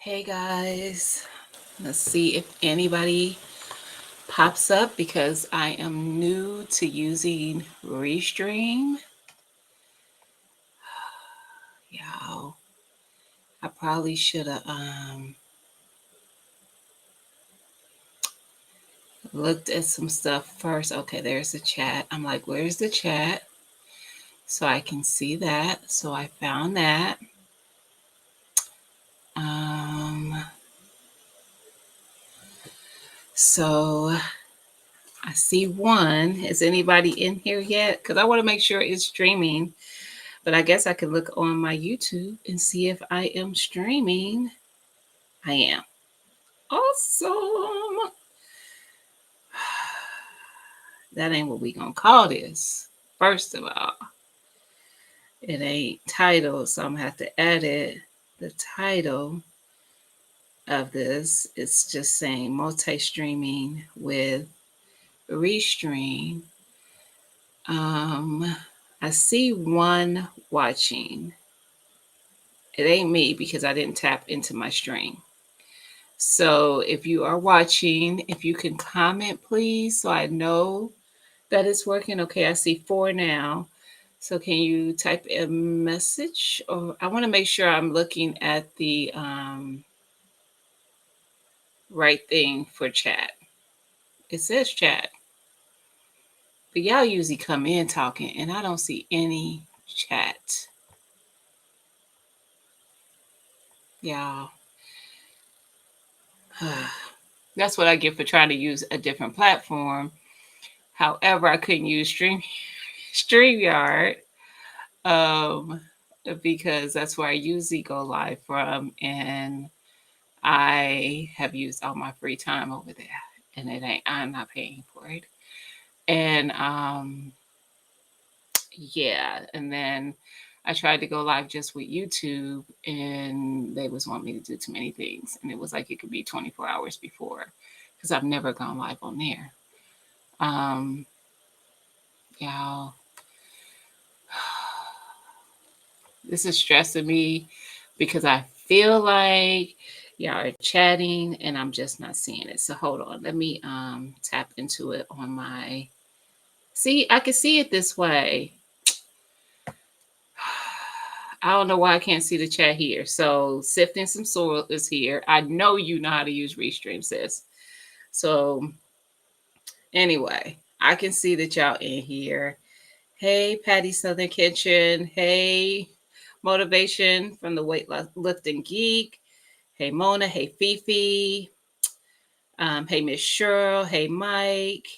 Hey guys, let's see if anybody pops up because I am new to using Restream. Y'all, I probably should have looked at some stuff first. Okay, there's the chat. I'm like, where's the chat? So I can see that. So I found that. Um, so I see one. Is anybody in here yet? Because I want to make sure it's streaming. But I guess I could look on my YouTube and see if I am streaming. I am. Awesome. That ain't what we gonna call this. First of all, it ain't title, so I'm gonna have to edit the title of this. It's just saying multi-streaming with Restream. Um, I see one watching. It ain't me because I didn't tap into my stream. So if you are watching, if you can comment, please, so I know that it's working. Okay, I see four now. So can you type a message? Or I want to make sure I'm looking at the right thing for chat. It says chat, but y'all usually come in talking, and I don't see any chat. Y'all, that's what I get for trying to use a different platform. However, I couldn't use StreamYard um, because that's where I usually go live from, and I have used all my free time over there, and it ain't. I'm not paying for it, and yeah, and then I tried to go live just with YouTube, and they was want me to do too many things, and it was like it could be 24 hours before, because I've never gone live on there. Um, y'all, this is stressing me because I feel like y'all are chatting and I'm just not seeing it. So hold on. Let me tap into it on my see, I can see it this way. I don't know why I can't see the chat here. So sifting some soil is here. I know you know how to use Restream, sis. So anyway, I can see that y'all in here. Hey, Patty Southern Kitchen. Hey, Motivation from the Weightlifting Geek. Hey, Mona. Hey, Fifi. Hey, Miss Cheryl. Hey, Mike.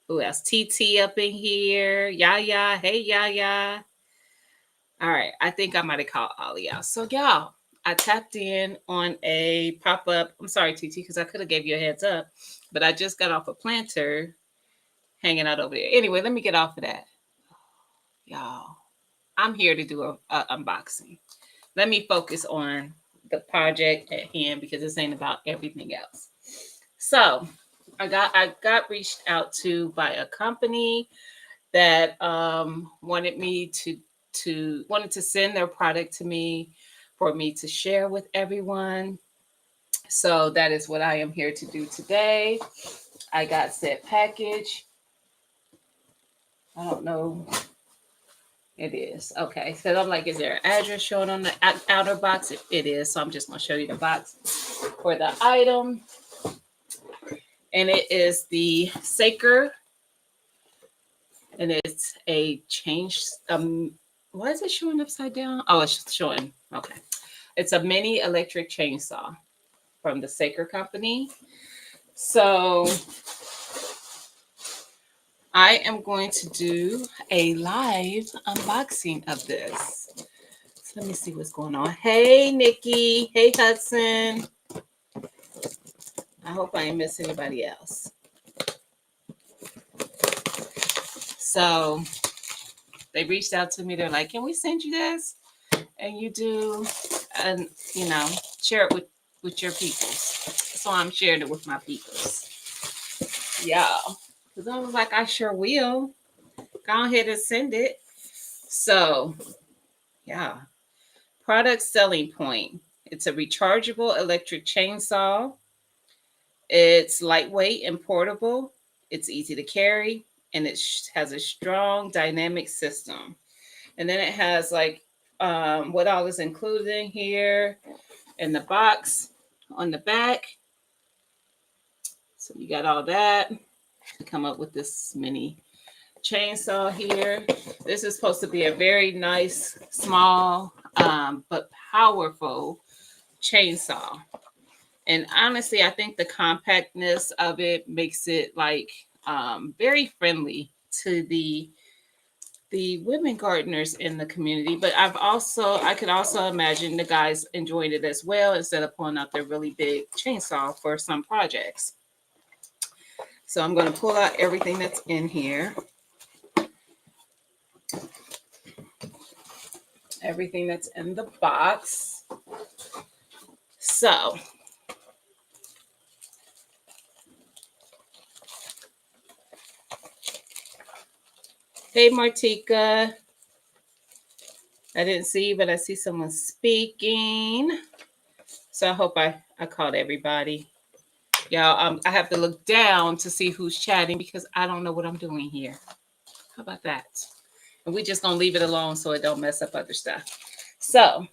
Who else? TT up in here. Yaya. Hey, Yaya. All right. I think I might have called all of y'all. So, y'all, I tapped in on a pop up. I'm sorry, TT, because I could have gave you a heads up, but I just got off a planter hanging out over there. Anyway, let me get off of that. Y'all, I'm here to do a unboxing. Let me focus on the project at hand because this ain't about everything else. So I got reached out to by a company that wanted me to wanted to send their product to me for me to share with everyone. So that is what I am here to do today. I got said package. I don't know. It is. Okay. So I'm like, is there an address showing on the outer box? It is. So I'm just going to show you the box for the item. And it is the Saker. And it's a change. Why is it showing upside down? Oh, it's showing. Okay. It's a mini electric chainsaw from the Saker company. So I am going to do a live unboxing of this. So let me see what's going on. Hey, Nikki. Hey, Hudson. I hope I ain't miss anybody else. So they reached out to me. They're like, "Can we send you this?" And you do, and share it with your peoples. So I'm sharing it with my peoples. Yeah, because I was like, I sure will. Go ahead and send it. So yeah, product selling point It's a rechargeable electric chainsaw. It's lightweight and portable. It's easy to carry, and it has a strong dynamic system. And then it has like what all is included in here in the box on the back. So you got all that to come up with this mini chainsaw here. This is supposed to be a very nice, small, but powerful chainsaw. And honestly, I think the compactness of it makes it like very friendly to the women gardeners in the community. But I could also imagine the guys enjoying it as well instead of pulling out their really big chainsaw for some projects. So I'm going to pull out everything that's in here. Everything that's in the box. So hey, Martika. I didn't see you, but I see someone speaking. So I hope I called everybody. Y'all, I have to look down to see who's chatting because I don't know what I'm doing here. How about that? And we're just going to leave it alone so it don't mess up other stuff. So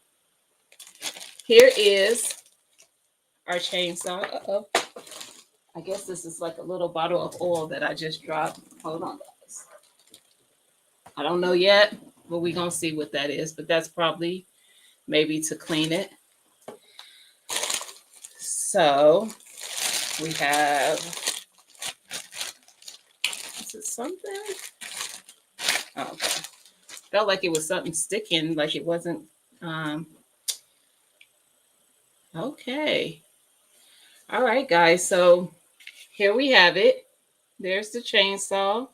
here is our chainsaw. Uh-oh. I guess this is like a little bottle of oil that I just dropped. Hold on, guys. I don't know yet, but we're going to see what that is. But that's probably maybe to clean it. So we have, is it something? Oh, okay. Felt like it was something sticking, like it wasn't. Okay. All right, guys. So here we have it. There's the chainsaw.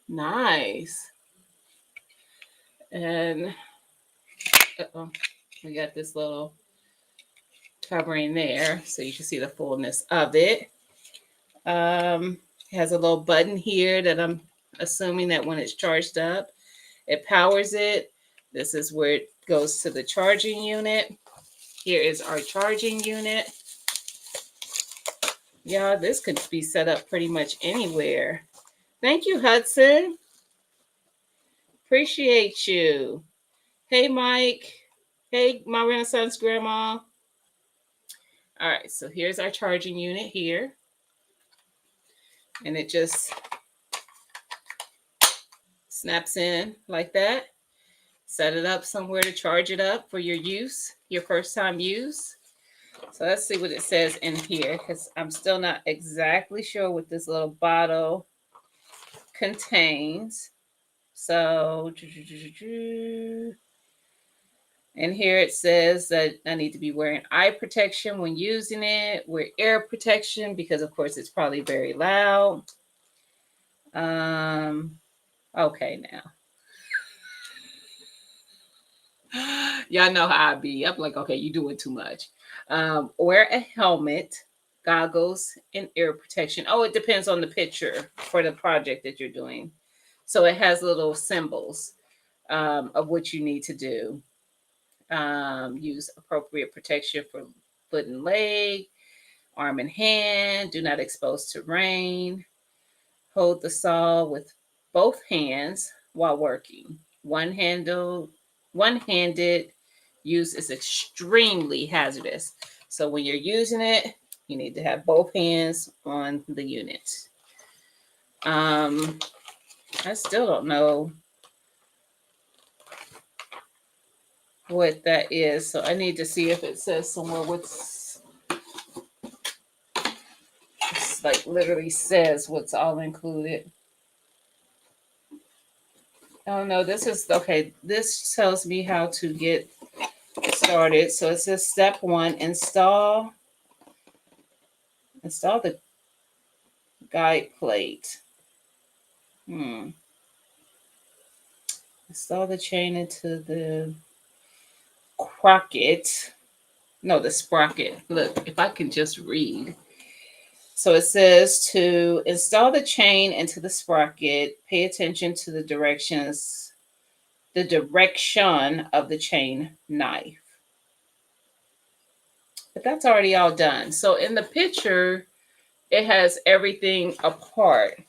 Nice. And we got this little covering there so you can see the fullness of it. It has a little button here that I'm assuming that when it's charged up, it powers it. This is where it goes to the charging unit. Here is our charging unit. Yeah, this could be set up pretty much anywhere. Thank you, Hudson. Appreciate you. Hey, Mike. Hey, my Renaissance grandma. All right, so here's our charging unit here. And it just snaps in like that. Set it up somewhere to charge it up for your use, your first time use. So let's see what it says in here because I'm still not exactly sure what this little bottle contains. So, and here it says that I need to be wearing eye protection when using it, wear air protection because, of course, it's probably very loud. Okay, now. Y'all know how I be. I'm like, okay, you're doing too much. Wear a helmet, goggles, and ear protection. Oh, it depends on the picture for the project that you're doing. So it has little symbols of what you need to do. Use appropriate protection for foot and leg, arm and hand. Do not expose to rain. Hold the saw with both hands while working. One-handed use is extremely hazardous. So when you're using it, you need to have both hands on the unit. I still don't know what that is. So I need to see if it says somewhere what's like literally says what's all included. Oh no, this is okay. This tells me how to get started. So it says step 1, install the guide plate. Install the chain into the the sprocket. Look, if I can just read. So it says to install the chain into the sprocket, pay attention to the directions the direction of the chain knife. But that's already all done. So in the picture, it has everything apart.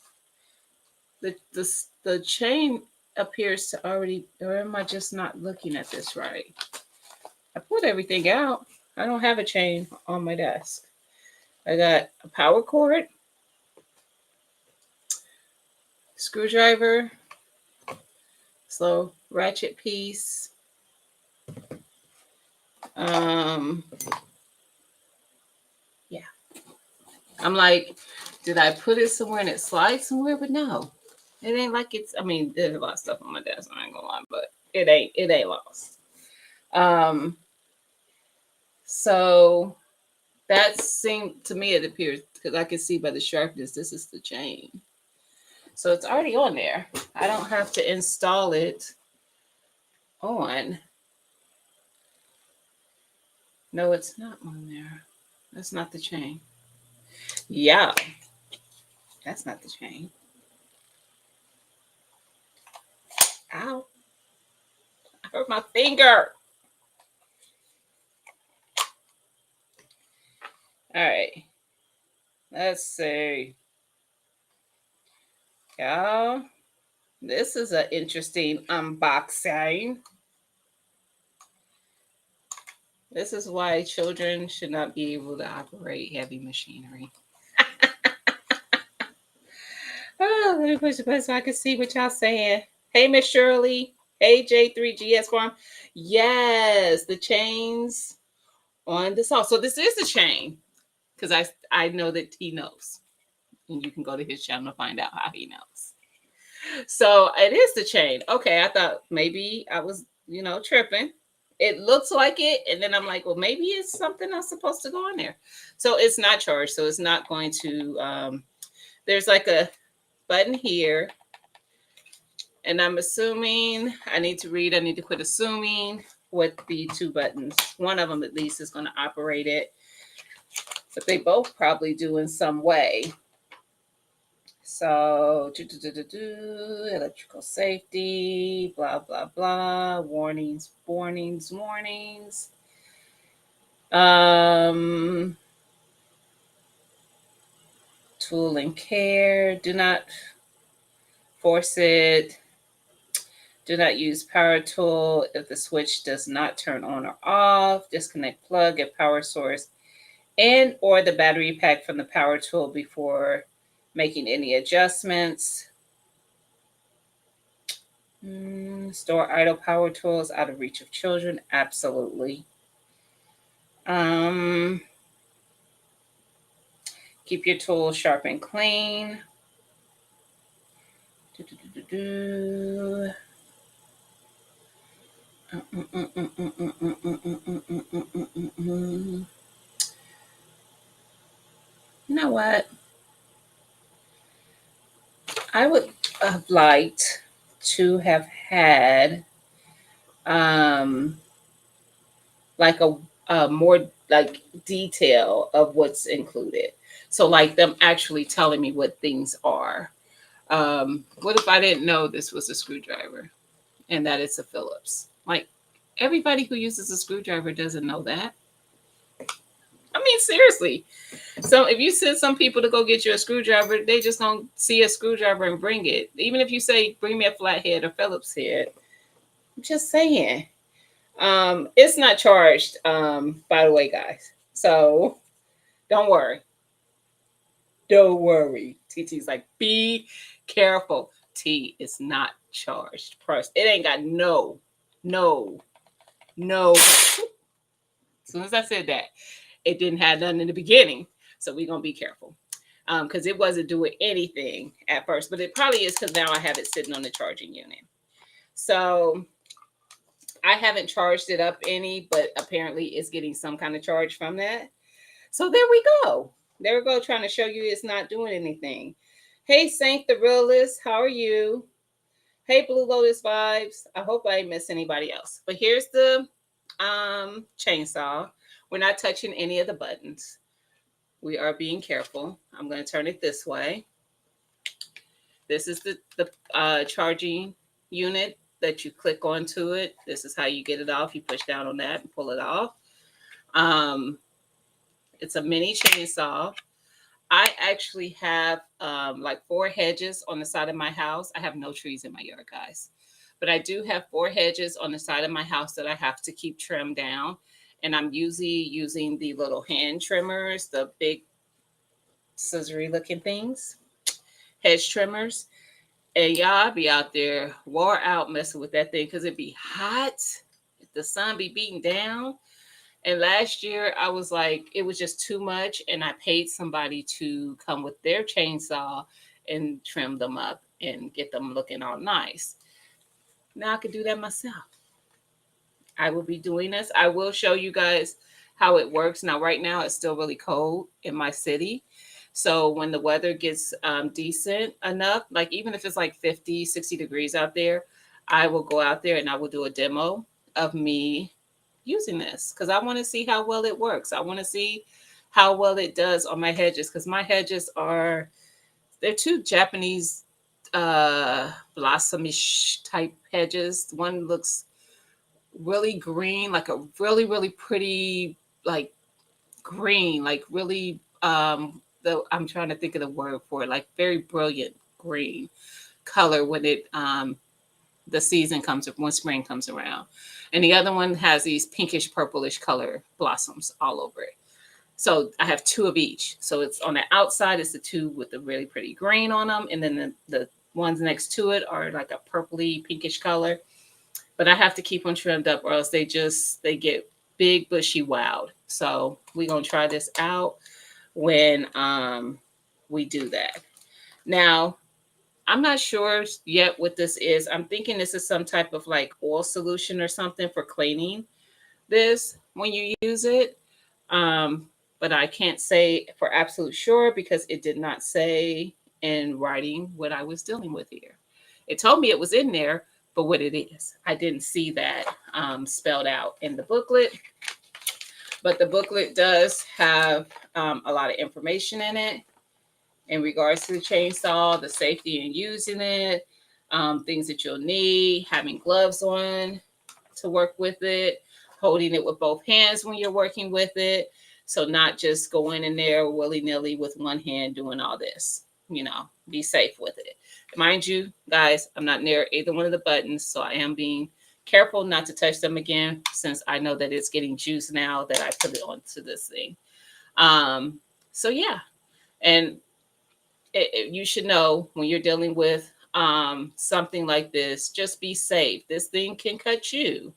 The chain appears to already, or am I just not looking at this right? I put everything out. I don't have a chain on my desk. I got a power cord, screwdriver, slow ratchet piece. Um, yeah. I'm like, did I put it somewhere and it slides somewhere? But no, it ain't like it's. I mean, there's a lot of stuff on my desk. I ain't gonna lie, but it ain't lost. Um, so that seemed to me, it appears, because I can see by the sharpness, this is the chain. So it's already on there. I don't have to install it on. No, it's not on there. That's not the chain. Yeah, that's not the chain. Ow, I hurt my finger. All right, let's see. Yeah, this is an interesting unboxing. This is why children should not be able to operate heavy machinery. Oh, let me push the button so I can see what y'all saying. Hey, Miss Shirley. Hey, J3GS Farm. Yes, the chains on the saw. So this is the chain, because I know that he knows, and you can go to his channel to find out how he knows. So it is the chain. Okay, I thought maybe I was, tripping. It looks like it, and then I'm like, well, maybe it's something that's supposed to go on there. So it's not charged, so it's not going to. There's like a button here, and I'm assuming I need to quit assuming what the two buttons. One of them at least is going to operate it, but they both probably do in some way. So, electrical safety, blah, blah, blah, warnings, warnings, warnings. Tool and care, do not force it. Do not use power tool if the switch does not turn on or off. Disconnect plug at power source and or the battery pack from the power tool before making any adjustments. Store idle power tools out of reach of children. Absolutely. Keep your tools sharp and clean. You know what? I would have liked to have had like a more like detail of what's included. So like them actually telling me what things are. What if I didn't know this was a screwdriver and that it's a Phillips? Like everybody who uses a screwdriver doesn't know that. I mean, seriously. So if you send some people to go get you a screwdriver, they just gonna see a screwdriver and bring it. Even if you say, bring me a flathead or Phillips head. I'm just saying. It's not charged, by the way, guys. So don't worry. Don't worry. TT's like, be careful. T is not charged. First, it ain't got no. As soon as I said that, it didn't have nothing in the beginning. So we're gonna be careful. Because it wasn't doing anything at first, but it probably is because now I have it sitting on the charging unit. So I haven't charged it up any, but apparently it's getting some kind of charge from that. So there we go. There we go, trying to show you it's not doing anything. Hey, Saint the Realist, how are you? Hey, Blue Lotus Vibes. I hope I didn't miss anybody else. But here's the chainsaw. We're not touching any of the buttons. We are being careful. I'm going to turn it this way. This is the charging unit that you click onto it. This is how you get it off. You push down on that and pull it off. Um, it's a mini chainsaw. I actually have like 4 hedges on the side of my house. I have no trees in my yard, guys, but I do have 4 hedges on the side of my house that I have to keep trimmed down. And I'm usually using the little hand trimmers, the big scissory looking things, hedge trimmers. And y'all be out there wore out messing with that thing because it be hot. The sun be beating down. And last year I was like, it was just too much. And I paid somebody to come with their chainsaw and trim them up and get them looking all nice. Now I could do that myself. I will be doing this. I will show you guys how it works. Now, right now, it's still really cold in my city. So when the weather gets decent enough, like even if it's like 50, 60 degrees out there, I will go out there and I will do a demo of me using this because I want to see how well it works. I want to see how well it does on my hedges because my hedges they're 2 Japanese blossomish type hedges. One looks really green, like a really, really pretty, like green, like really, I'm trying to think of the word for it, like very brilliant green color when the season comes, when spring comes around. And the other one has these pinkish, purplish color blossoms all over it. So I have 2 of each. So it's on the outside, it's the 2 with the really pretty green on them. And then the ones next to it are like a purpley, pinkish color, but I have to keep them trimmed up or else they get big, bushy, wild. So we're gonna try this out when we do that. Now, I'm not sure yet what this is. I'm thinking this is some type of like oil solution or something for cleaning this when you use it. Um, but I can't say for absolute sure because it did not say in writing what I was dealing with here. It told me it was in there, but what it is, I didn't see that spelled out in the booklet. But the booklet does have a lot of information in it in regards to the chainsaw, the safety in using it, things that you'll need, having gloves on to work with it, holding it with both hands when you're working with it. So not just going in there willy-nilly with one hand doing all this, be safe with it. Mind you, guys, I'm not near either one of the buttons, so I am being careful not to touch them again since I know that it's getting juice now that I put it onto this thing. So yeah, and you should know when you're dealing with something like this, just be safe. This thing can cut you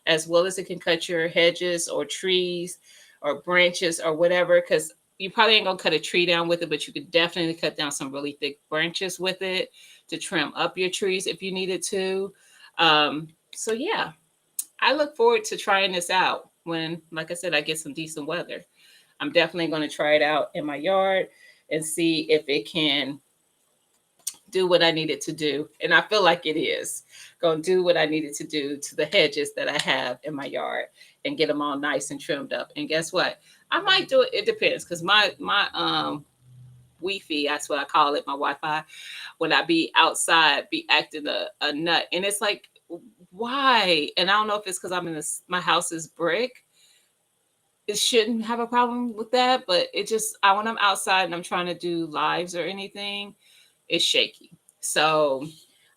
as well as it can cut your hedges or trees or branches or whatever, because you probably ain't gonna cut a tree down with it, but you could definitely cut down some really thick branches with it to trim up your trees if you needed to. So yeah, I look forward to trying this out when, like I said, I get some decent weather. I'm definitely going to try it out in my yard and see if it can do what I needed to do. And I feel like it is going to do what I needed to do to the hedges that I have in my yard and get them all nice and trimmed up. And guess what? I might do it. It depends because my Wi-Fi, that's what I call it, my Wi-Fi, when I be outside, be acting a nut. And it's like, why? And I don't know if it's because I'm in my house is brick. It shouldn't have a problem with that, but when I'm outside and I'm trying to do lives or anything, it's shaky. So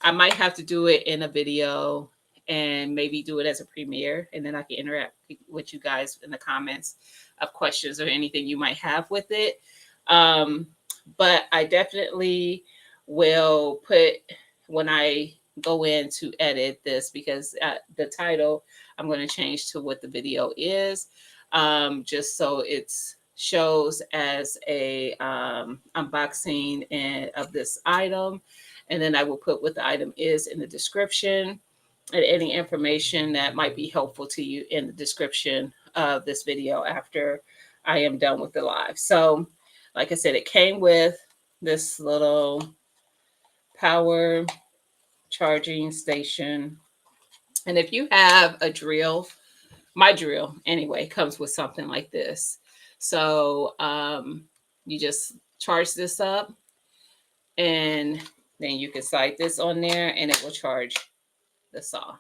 I might have to do it in a video and maybe do it as a premiere, and then I can interact with you guys in the comments of questions or anything you might have with it. But I definitely will put when I go in to edit this because the title I'm going to change to what the video is, just so it's shows as a unboxing of this item, and then I will put what the item is in the description and any information that might be helpful to you in the description of this video after I am done with the live. So like I said, it came with this little power charging station, and if you have a drill, my drill anyway comes with something like this. So you just charge this up and then you can slide this on there and it will charge the saw.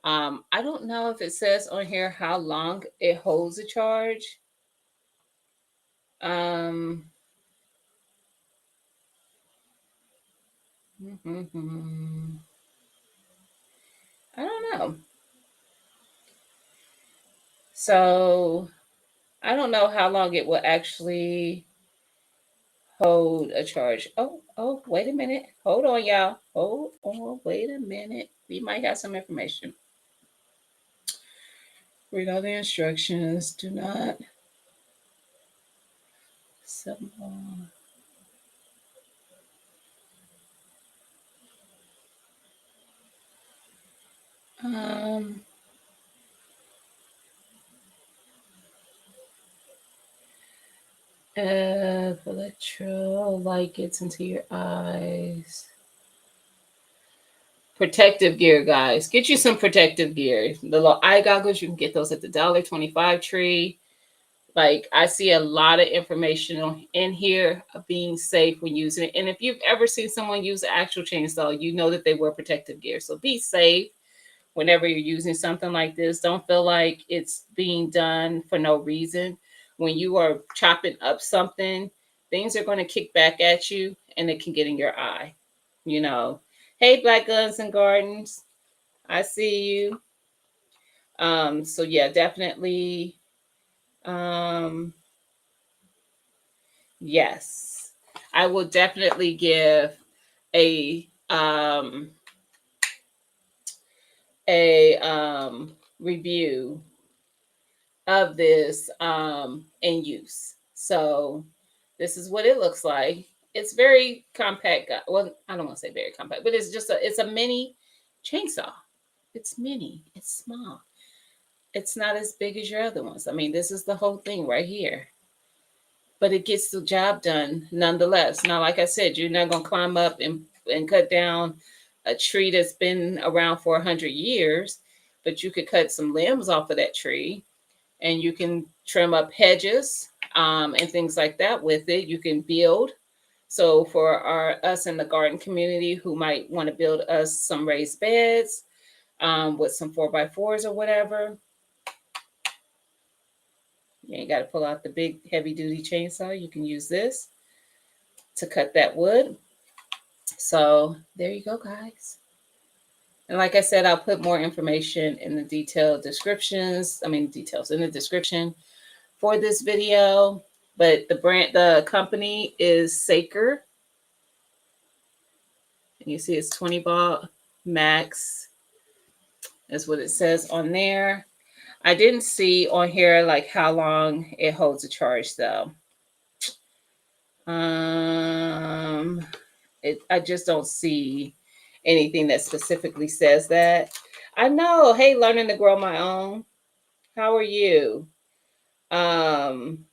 I don't know if it says on here how long it holds a charge. Um, I don't know. So I don't know how long it will actually hold a charge. Oh, wait a minute. Hold on, y'all. Hold on, wait a minute. We might have some information. Read all the instructions. Do not. Um, electro light gets into your eyes. Protective gear, guys. Get you some protective gear. The little eye goggles, you can get those at the $1.25 tree. Like, I see a lot of information in here of being safe when using it. And if you've ever seen someone use an actual chainsaw, you know that they wear protective gear. So be safe whenever you're using something like this. Don't feel like it's being done for no reason. When you are chopping up something, things are going to kick back at you and it can get in your eye. You know, hey, Black Guns and Gardens, I see you. So yeah, definitely. Um, yes, I will definitely give a um review of this in use. So this is what it looks like. It's very compact. Well, I don't want to say very compact, but it's a mini chainsaw. It's mini. It's small. It's not as big as your other ones. I mean, this is the whole thing right here. But it gets the job done nonetheless. Now, like I said, you're not gonna climb up and cut down a tree that's been around for 100 years, but you could cut some limbs off of that tree and you can trim up hedges and things like that with it. You can build. So for us in the garden community who might want to build us some raised beds with some 4x4s or whatever, you ain't got to pull out the big heavy duty chainsaw. You can use this to cut that wood. So there you go, guys. And like I said, I'll put more information in the detailed descriptions. I mean, details in the description for this video. But the company is Saker. And you see it's 20 baud max. That's what it says on there. I didn't see on here like how long it holds a charge though. I just don't see anything that specifically says that. I know. Hey, learning to grow my own. How are you? Um,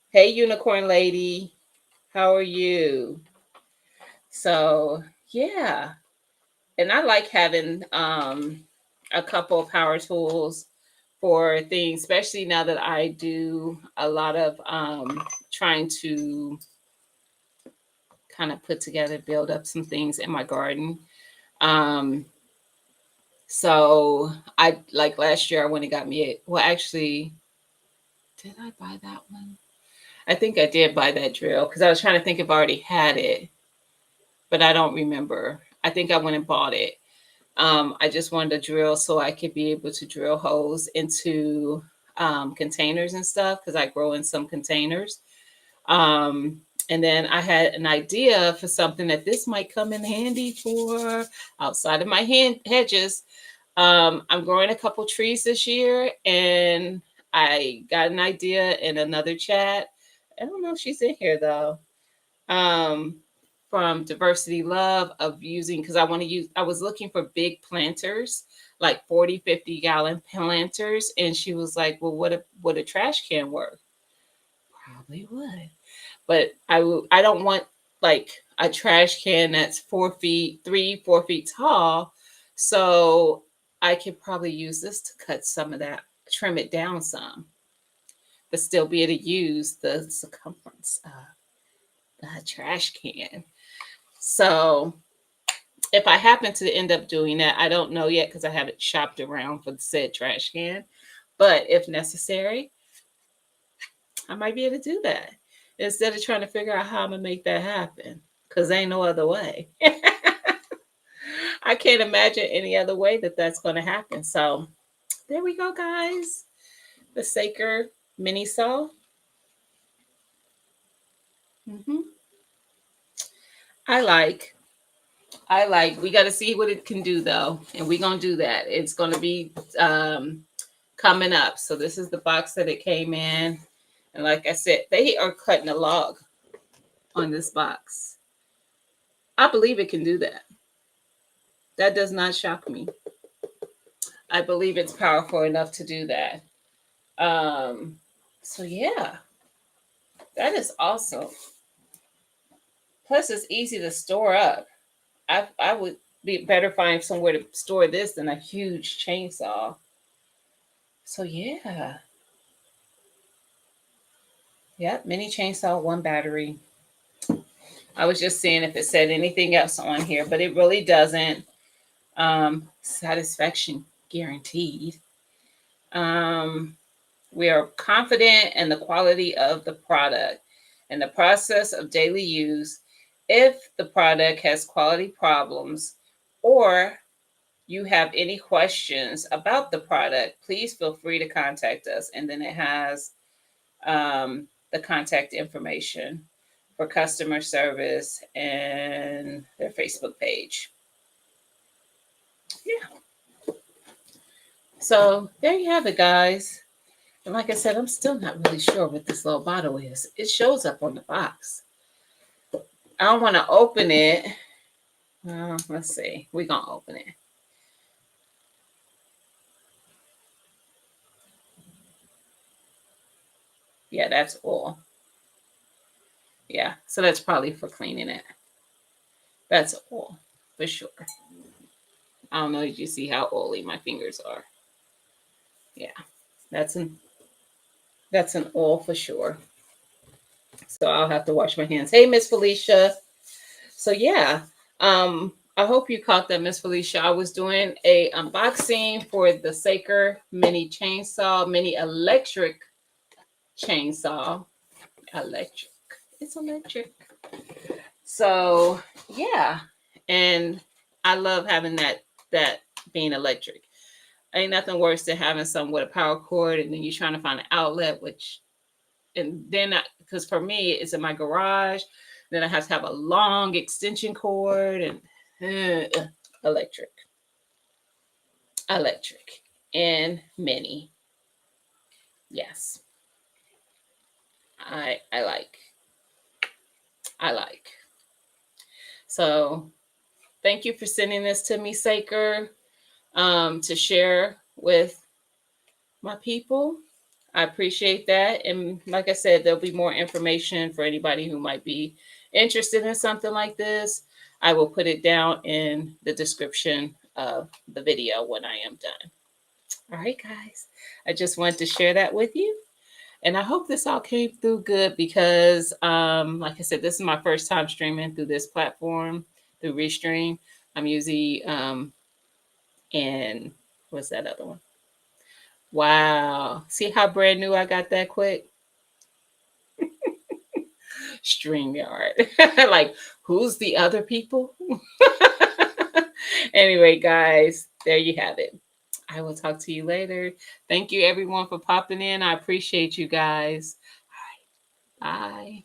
hey, unicorn lady. How are you? So yeah, and I like having a couple of power tools for things, especially now that I do a lot of trying to kind of put together, build up some things in my garden. So I like last year I went and got me well actually did I buy that one? I think I did buy that drill because I was trying to think if I already had it, but I don't remember. I think I went and bought it. I just wanted a drill so I could be able to drill holes into containers and stuff because I grow in some containers. And then I had an idea for something that this might come in handy for outside of my hedges. I'm growing a couple trees this year, and I got an idea in another chat. I don't know if she's in here though. From Diversity Love of using because I was looking for big planters, like 40, 50 gallon planters, and she was like, "Well, would a trash can work?" Probably would, but I don't want like a trash can that's 4 feet, 4 feet tall. So I could probably use this to cut some of that, trim it down some, but still be able to use the circumference of the trash can. So If I happen to end up doing that, I don't know yet because I haven't shopped around for the said trash can. But if necessary, I might be able to do that instead of trying to figure out how I'm gonna make that happen. Cause ain't no other way. I can't imagine any other way that that's going to happen. So there we go, guys. The Saker mini saw. hmm I like. I like. We got to see what it can do though, and we're gonna do that. It's gonna be coming up. So this is the box that it came in, and like I said, they are cutting a log on this box. I believe it can do that. That does not shock me. I believe it's powerful enough to do that. Um, so yeah, that is awesome. Plus, it's easy to store up. I would be better find somewhere to store this than a huge chainsaw. So yeah, yep, mini chainsaw, one battery. I was just seeing if it said anything else on here, but it really doesn't. Satisfaction guaranteed. Um, we are confident in the quality of the product and the process of daily use. If the product has quality problems or you have any questions about the product, please feel free to contact us. And then it has the contact information for customer service and their Facebook page. Yeah. So there you have it, guys. And like I said, I'm still not really sure what this little bottle is. It shows up on the box. I don't want to open it. Let's see. We're going to open it. Yeah, that's oil. Yeah, so that's probably for cleaning it. That's oil for sure. I don't know. Did you see how oily my fingers are? Yeah, that's an oil for sure. So I'll have to wash my hands. Hey, Miss Felicia. So yeah, I hope you caught that, Miss Felicia. I was doing a unboxing for the Saker mini chainsaw, mini electric chainsaw. Electric. It's electric. So yeah, and I love having that being electric. Ain't nothing worse than having something with a power cord and then you're trying to find an outlet, which and then because for me it's in my garage, then I have to have a long extension cord and electric, electric, and mini. Yes, I like, I like. So thank you for sending this to me, Saker, to share with my people. I appreciate that. And like I said, there'll be more information for anybody who might be interested in something like this. I will put it down in the description of the video when I am done. All right, guys. I just wanted to share that with you. And I hope this all came through good because, like I said, this is my first time streaming through this platform, through Restream. I'm usually in, what's that other one? Wow. See how brand new I got that quick? StreamYard. Like, who's the other people? Anyway, guys, there you have it. I will talk to you later. Thank you, everyone, for popping in. I appreciate you guys. All right. Bye.